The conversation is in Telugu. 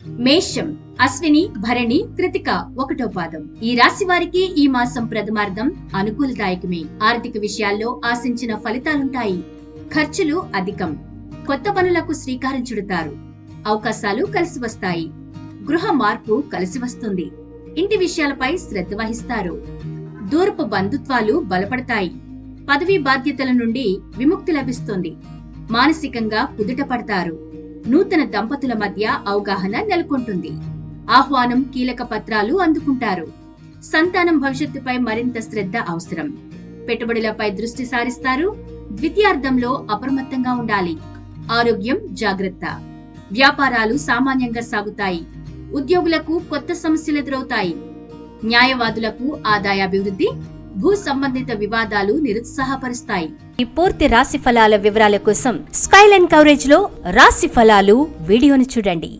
మేషం, అశ్విని, భరణి, కృతిక 1వ పాదం. ఈ రాశి వారికి ఈ మాసం ప్రథమార్థం అనుకూలదాయకమే. ఆర్థిక విషయాల్లో ఆశించిన ఫలితాలుంటాయి. ఖర్చులు అధికం. కొత్త పనులకు శ్రీకారం చుడతారు. అవకాశాలు కలిసి వస్తాయి. గృహ మార్పు కలిసి వస్తుంది. ఇంటి విషయాలపై శ్రద్ధ వహిస్తారు. దూరపు బంధుత్వాలు బలపడతాయి. పదవీ బాధ్యతల నుండి విముక్తి లభిస్తుంది. మానసికంగా కుదుట పడతారు. నూతన దంపతుల మధ్య అవగాహన నెలకొంటుంది. ఆహ్వానం, కీలక పత్రాలు అందుకుంటారు. సంతానం భవిష్యత్తుపై మరింత శ్రద్ధ అవసరం. పెట్టుబడులపై దృష్టి సారిస్తారు. ద్వితీయార్థంలో అప్రమత్తంగా ఉండాలి. ఆరోగ్యం జాగ్రత్త. వ్యాపారాలు సామాన్యంగా సాగుతాయి. ఉద్యోగులకు కొత్త సమస్యలు ఎదురవుతాయి. న్యాయవాదులకు ఆదాయాభివృద్ధి. భూ సంబంధిత వివాదాలు నిరుత్సాహపరుస్తాయి. ఈ పూర్తి రాశి ఫలాల వివరాల కోసం స్కైలైన్ కవరేజ్ లో రాశి ఫలాలు వీడియోను చూడండి.